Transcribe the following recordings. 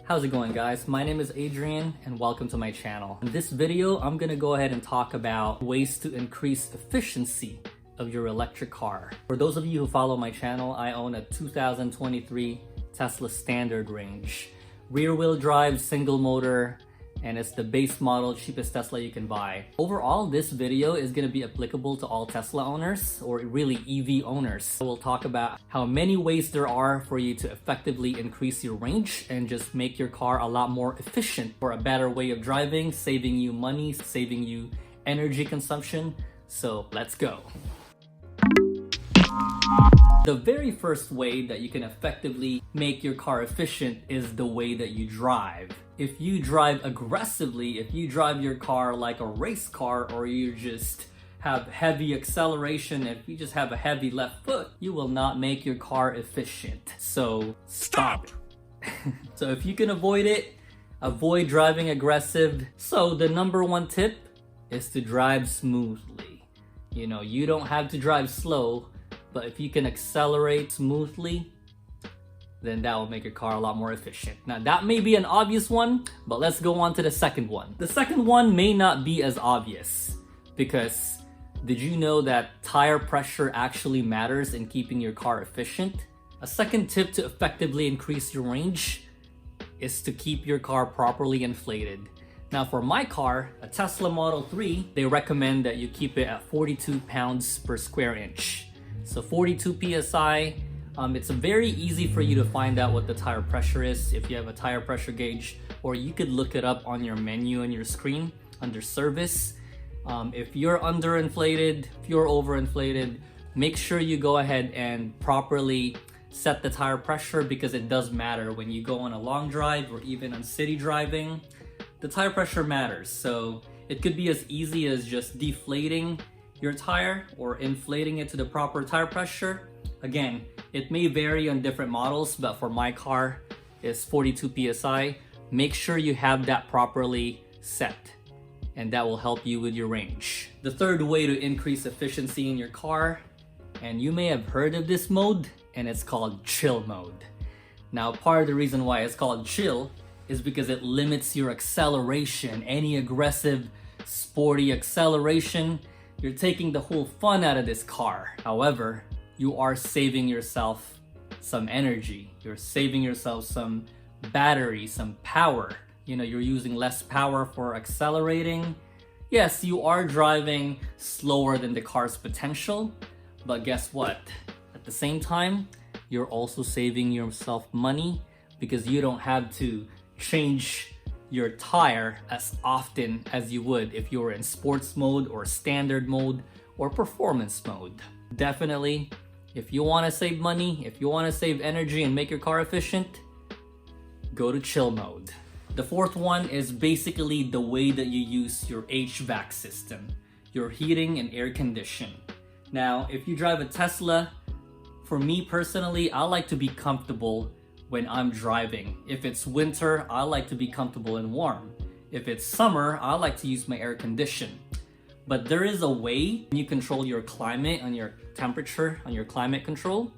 How's it going, guys? My name is Adrian and welcome to my channel. In this video, I'm gonna go ahead and talk about ways to increase efficiency of your electric car. For those of you who follow my channel, I own a 2023 Tesla Standard Range. Rear-wheel drive, single motor, and it's the base model, cheapest Tesla you can buy. Overall, this video is going to be applicable to all Tesla owners, or really EV owners. We'll talk about how many ways there are for you to effectively increase your range and just make your car a lot more efficient for a better way of driving, saving you money, saving you energy consumption. So let's go. The very first way that you can effectively make your car efficient is the way that you drive. If you drive aggressively, if you drive your car like a race car, or you just have heavy acceleration, if you just have a heavy left foot, you will not make your car efficient. So stop it. So if you can avoid it, avoid driving aggressive. So the number one tip is to drive smoothly. You don't have to drive slow, but if you can accelerate smoothly, then that will make your car a lot more efficient. Now that may be an obvious one, but let's go on to the second one. The second one may not be as obvious, because did you know that tire pressure actually matters in keeping your car efficient? A second tip to effectively increase your range is to keep your car properly inflated. Now for my car, a Tesla Model 3, they recommend that you keep it at 42 pounds per square inch. So 42 PSI, it's very easy for you to find out what the tire pressure is if you have a tire pressure gauge, or you could look it up on your menu on your screen under service. If you're underinflated, if you're overinflated, make sure you go ahead and properly set the tire pressure, because it does matter when you go on a long drive or even on city driving. The tire pressure matters. So it could be as easy as just deflating your tire or inflating it to the proper tire pressure. Again, it may vary on different models, but for my car, it's 42 PSI. Make sure you have that properly set, and that will help you with your range. The third way to increase efficiency in your car, and you may have heard of this mode, and it's called chill mode. Now, part of the reason why it's called chill is because it limits your acceleration. Any aggressive, sporty acceleration, you're taking the whole fun out of this car. However, you are saving yourself some energy. You're saving yourself some battery, some power. You're using less power for accelerating. Yes, you are driving slower than the car's potential, but guess what? At the same time, you're also saving yourself money, because you don't have to change your tire as often as you would if you were in sports mode or standard mode or performance mode. Definitely, if you want to save money, if you want to save energy and make your car efficient, go to chill mode. The fourth one is basically the way that you use your HVAC system, your heating and air condition. Now, if you drive a Tesla, for me personally, I like to be comfortable when I'm driving. If it's winter, I like to be comfortable and warm. If it's summer, I like to use my air condition. But there is a way you control your climate and your temperature on your climate control.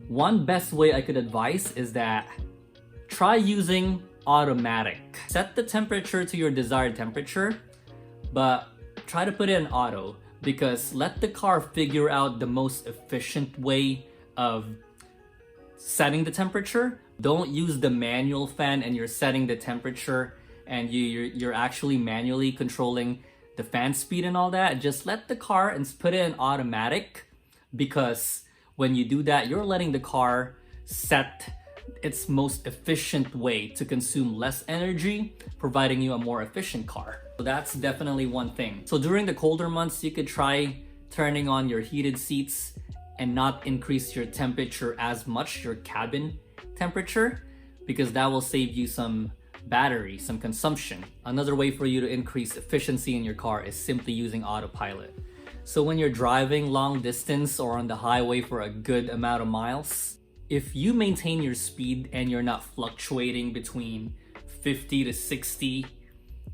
One best way I could advise is that try using automatic. Set the temperature to your desired temperature, but try to put it in auto, because let the car figure out the most efficient way of setting the temperature. Don't use the manual fan and you're setting the temperature and you're actually manually controlling the fan speed and all that. Just let the car and put it in automatic, because when you do that, you're letting the car set its most efficient way to consume less energy, providing you a more efficient car. So that's definitely one thing. So during the colder months, you could try turning on your heated seats and not increase your temperature as much, your cabin temperature, because that will save you some battery, some consumption. Another way for you to increase efficiency in your car is simply using autopilot. So when you're driving long distance or on the highway for a good amount of miles, if you maintain your speed and you're not fluctuating between 50 to 60,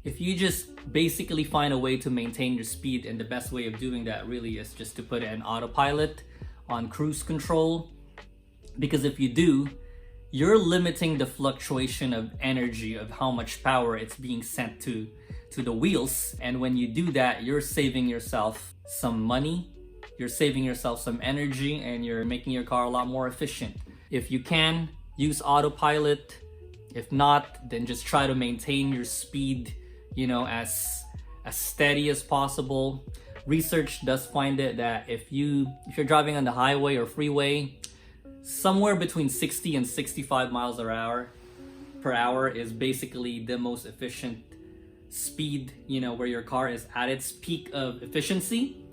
if you just basically find a way to maintain your speed, and the best way of doing that really is just to put it in autopilot on cruise control, because if you do, you're limiting the fluctuation of energy of how much power it's being sent to the wheels. And when you do that, you're saving yourself some money, you're saving yourself some energy, and you're making your car a lot more efficient. If you can, use autopilot. If not, then just try to maintain your speed, as steady as possible. Research does find it that if you're driving on the highway or freeway, somewhere between 60 and 65 miles per hour is basically the most efficient speed, where your car is at its peak of efficiency.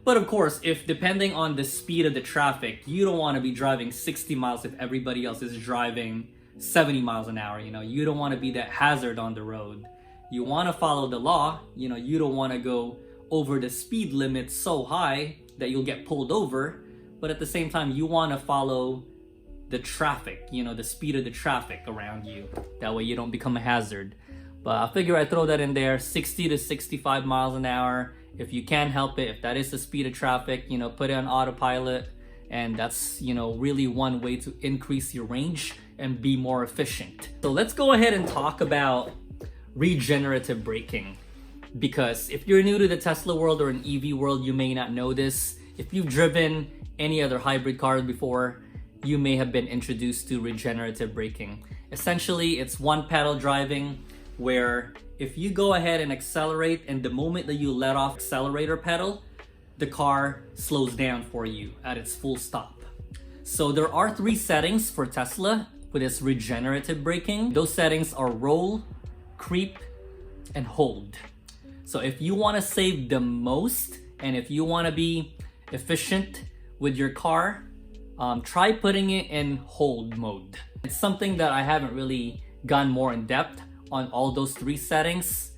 But of course, if depending on the speed of the traffic, you don't want to be driving 60 miles if everybody else is driving 70 miles an hour. You don't want to be that hazard on the road. You want to follow the law. You don't want to go over the speed limit so high that you'll get pulled over. But at the same time, you want to follow the traffic, the speed of the traffic around you. That way you don't become a hazard. But I figure I'd throw that in there, 60 to 65 miles an hour. If you can help it, if that is the speed of traffic, put it on autopilot. And that's, really one way to increase your range and be more efficient. So let's go ahead and talk about regenerative braking. Because if you're new to the Tesla world or an EV world, you may not know this. If you've driven any other hybrid cars before, you may have been introduced to regenerative braking. Essentially, it's one pedal driving, where if you go ahead and accelerate, and the moment that you let off accelerator pedal, the car slows down for you at its full stop. So there are 3 settings for Tesla with its regenerative braking. Those settings are roll, creep, and hold. So if you want to save the most, and if you want to be efficient with your car, try putting it in hold mode. It's something that I haven't really gone more in depth on all those 3 settings.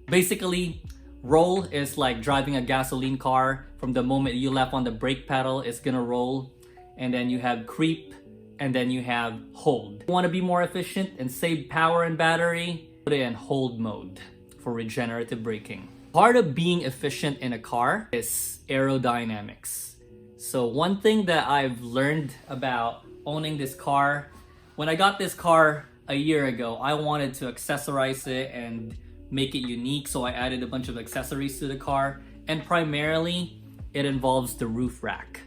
Basically, roll is like driving a gasoline car. From the moment you left on the brake pedal, it's gonna roll. And then you have creep, and then you have hold. You wanna be more efficient and save power and battery, put it in hold mode for regenerative braking. Part of being efficient in a car is aerodynamics. So one thing that I've learned about owning this car, when I got this car a year ago, I wanted to accessorize it and make it unique, so I added a bunch of accessories to the car, and primarily it involves the roof rack.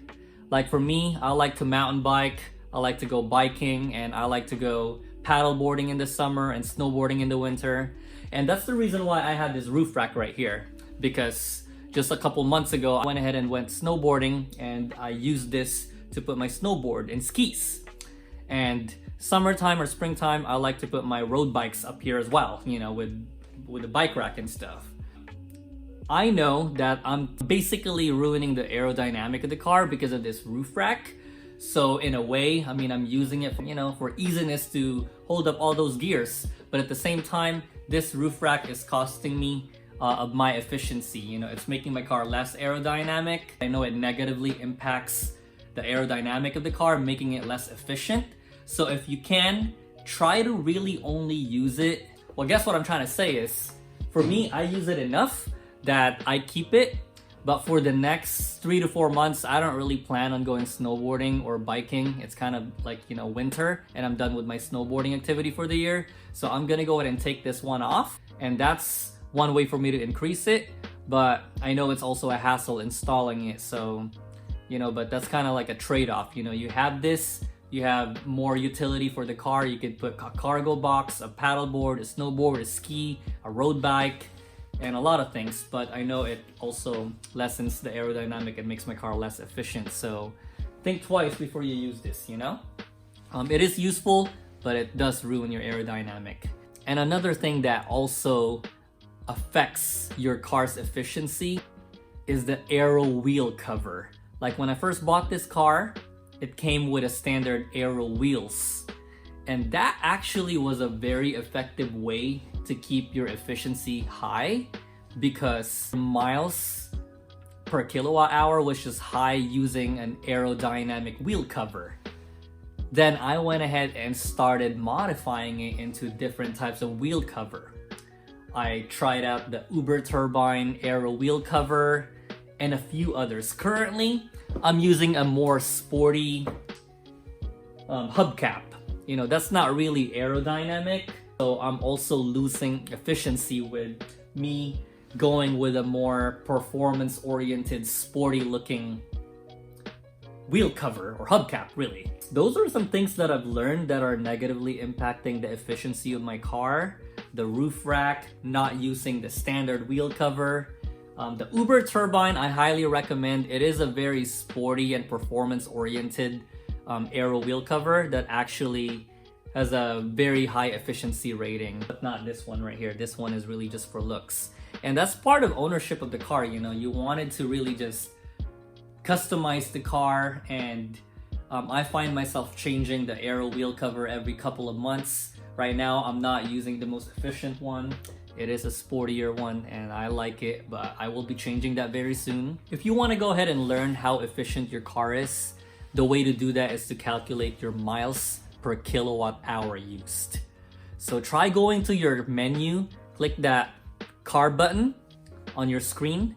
Like for me, I like to mountain bike, I like to go biking, and I like to go paddleboarding in the summer and snowboarding in the winter. And that's the reason why I have this roof rack right here, because just a couple months ago I went ahead and went snowboarding, and I used this to put my snowboard and skis. And summertime or springtime, I like to put my road bikes up here as well, with the bike rack and stuff. I know that I'm basically ruining the aerodynamic of the car because of this roof rack. So in a way, I'm using it for easiness to hold up all those gears. But at the same time, this roof rack is costing me of my efficiency. It's making my car less aerodynamic. I know it negatively impacts the aerodynamic of the car, making it less efficient. So if you can, try to really only use it. Well, guess what I'm trying to say is, for me, I use it enough that I keep it. But for the next 3 to 4 months, I don't really plan on going snowboarding or biking. It's kind of like, winter, and I'm done with my snowboarding activity for the year. So I'm gonna go ahead and take this one off. And that's one way for me to increase it. But I know it's also a hassle installing it. So, but that's kind of like a trade-off. You have this, you have more utility for the car. You could put a cargo box, a paddleboard, a snowboard, a ski, a road bike, and a lot of things. But I know it also lessens the aerodynamic and makes my car less efficient. So think twice before you use this, It is useful, but it does ruin your aerodynamic. And another thing that also affects your car's efficiency is the aero wheel cover. Like when I first bought this car, it came with a standard aero wheels. And that actually was a very effective way to keep your efficiency high, because miles per kilowatt hour was just high using an aerodynamic wheel cover. Then I went ahead and started modifying it into different types of wheel cover. I tried out the Uber Turbine aero wheel cover and a few others. Currently, I'm using a more sporty hubcap. you know, that's not really aerodynamic. So I'm also losing efficiency with me going with a more performance-oriented, sporty-looking wheel cover or hubcap, really. Those are some things that I've learned that are negatively impacting the efficiency of my car. The roof rack, not using the standard wheel cover. The Uber turbine, I highly recommend. It is a very sporty and performance-oriented aero wheel cover that actually has a very high efficiency rating, but not this one right here. This one is really just for looks. And that's part of ownership of the car, you know. You wanted to really just customize the car, and I find myself changing the aero wheel cover every couple of months. Right now, I'm not using the most efficient one. It is a sportier one and I like it, but I will be changing that very soon. If you want to go ahead and learn how efficient your car is, the way to do that is to calculate your miles per kilowatt hour used. So try going to your menu, click that car button on your screen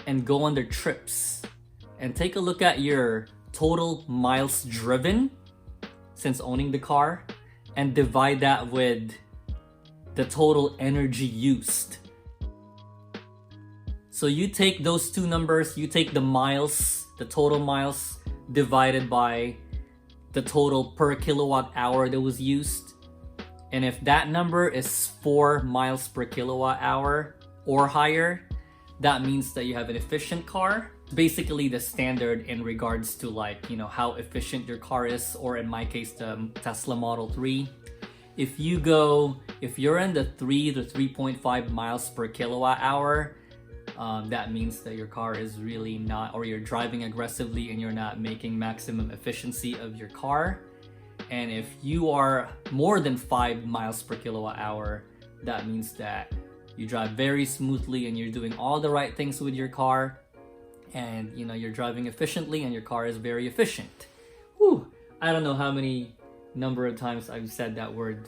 and go under trips and take a look at your total miles driven since owning the car and divide that with the total energy used. So you take those two numbers, you take the miles, the total miles divided by the total per kilowatt hour that was used. And if that number is 4 miles per kilowatt hour or higher, that means that you have an efficient car. Basically the standard in regards to, like, you know, how efficient your car is, or in my case, the Tesla Model 3. If you're in the 3 to 3.5 miles per kilowatt hour, that means that your car is really not, or you're driving aggressively and you're not making maximum efficiency of your car. And if you are more than 5 miles per kilowatt hour, that means that you drive very smoothly and you're doing all the right things with your car, and you know, you're driving efficiently and your car is very efficient. Whew, I don't know how many number of times I've said that word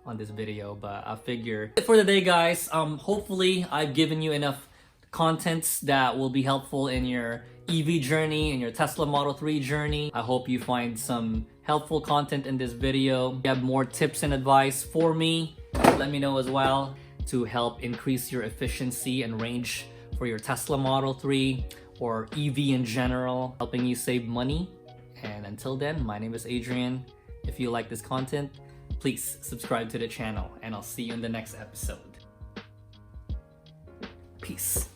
on this video, but I figure for the day, guys. Hopefully I've given you enough contents that will be helpful in your EV journey, in your Tesla Model 3 journey. I hope you find some helpful content in this video. If you have more tips and advice for me, let me know as well, to help increase your efficiency and range for your Tesla Model 3 or EV in general, helping you save money. And until then, my name is Adrian. If you like this content, please subscribe to the channel, and I'll see you in the next episode. Peace.